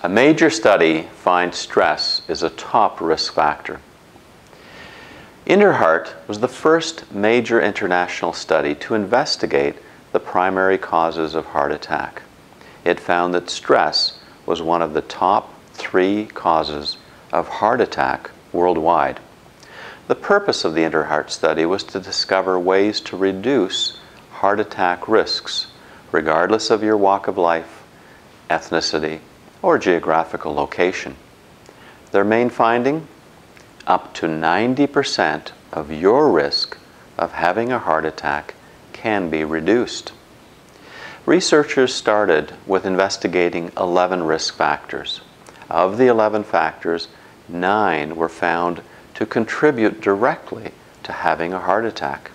A major study finds stress is a top risk factor. INTERHEART was the first major international study to investigate the primary causes of heart attack. It found that stress was one of the top 3 causes of heart attack worldwide. The purpose of the INTERHEART study was to discover ways to reduce heart attack risks, regardless of your walk of life, ethnicity, or geographical location. Their main finding? Up to 90% of your risk of having a heart attack can be reduced. Researchers started with investigating 11 risk factors. Of the 11 factors, 9 were found to contribute directly to having a heart attack.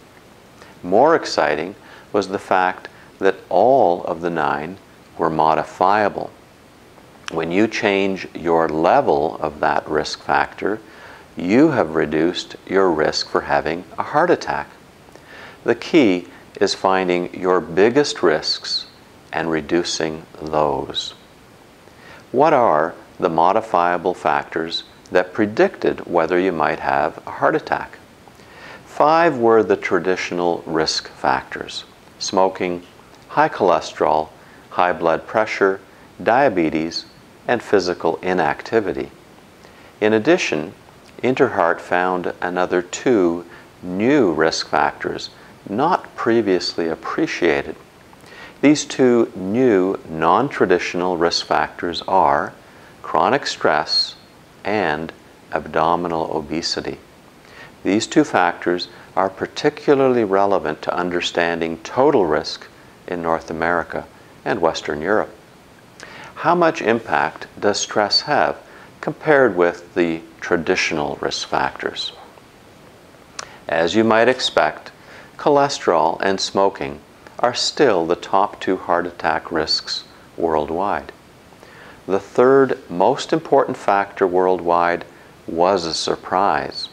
More exciting was the fact that all of the 9 were modifiable. When you change your level of that risk factor, you have reduced your risk for having a heart attack. The key is finding your biggest risks and reducing those. What are the modifiable factors that predicted whether you might have a heart attack? 5 were the traditional risk factors: smoking, high cholesterol, high blood pressure, diabetes, and physical inactivity. In addition, INTERHEART found another 2 new risk factors not previously appreciated. These 2 new non-traditional risk factors are chronic stress and abdominal obesity. These 2 factors are particularly relevant to understanding total risk in North America and Western Europe. How much impact does stress have compared with the traditional risk factors? As you might expect, cholesterol and smoking are still the top 2 heart attack risks worldwide. The 3rd most important factor worldwide was a surprise.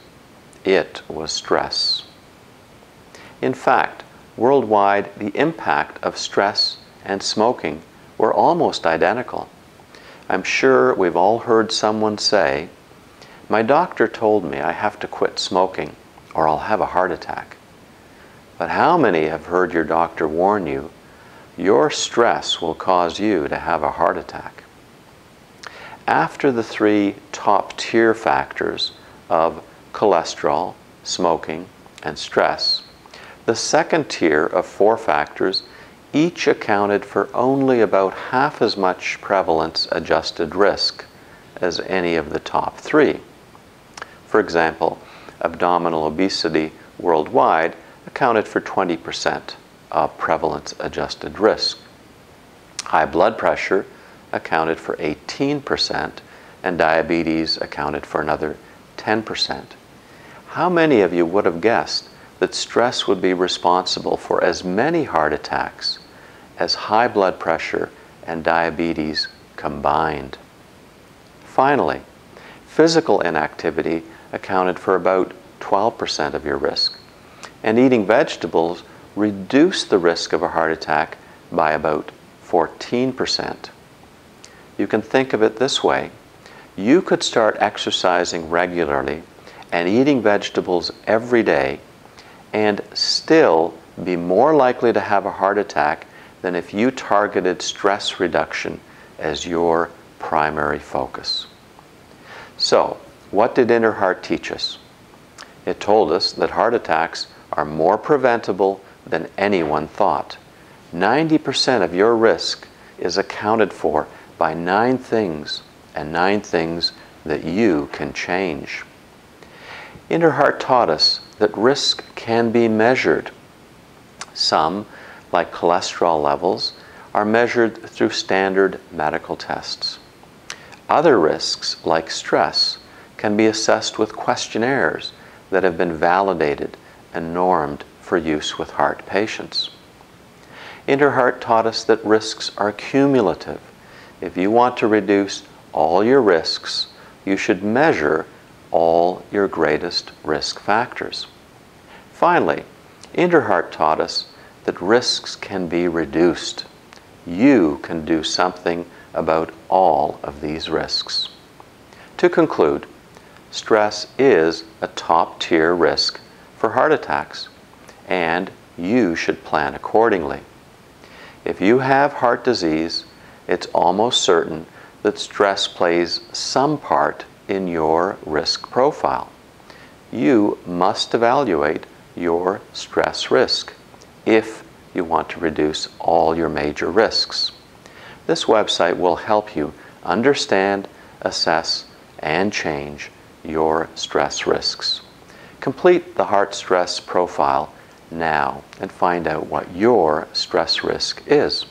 It was stress. In fact, worldwide, the impact of stress and smoking were almost identical. I'm sure we've all heard someone say, "My doctor told me I have to quit smoking or I'll have a heart attack." But how many have heard your doctor warn you, your stress will cause you to have a heart attack? After the 3 top-tier factors of cholesterol, smoking, and stress, the second tier of 4 factors each accounted for only about half as much prevalence-adjusted risk as any of the top 3. For example, abdominal obesity worldwide accounted for 20% of prevalence-adjusted risk. High blood pressure accounted for 18%, and diabetes accounted for another 10%. How many of you would have guessed that stress would be responsible for as many heart attacks as high blood pressure and diabetes combined? Finally, physical inactivity accounted for about 12% of your risk, and eating vegetables reduced the risk of a heart attack by about 14%. You can think of it this way: you could start exercising regularly and eating vegetables every day and still be more likely to have a heart attack than if you targeted stress reduction as your primary focus. So, what did INTERHEART teach us? It told us that heart attacks are more preventable than anyone thought. 90% of your risk is accounted for by 9 things, and 9 things that you can change. INTERHEART taught us that risk can be measured. Some, like cholesterol levels, are measured through standard medical tests. Other risks, like stress, can be assessed with questionnaires that have been validated and normed for use with heart patients. INTERHEART taught us that risks are cumulative. If you want to reduce all your risks, you should measure all your greatest risk factors. Finally, INTERHEART taught us that risks can be reduced. You can do something about all of these risks. To conclude, stress is a top-tier risk for heart attacks, and you should plan accordingly. If you have heart disease, it's almost certain that stress plays some part in your risk profile. You must evaluate your stress risk if you want to reduce all your major risks. This website will help you understand, assess, and change your stress risks. Complete the heart stress profile now and find out what your stress risk is.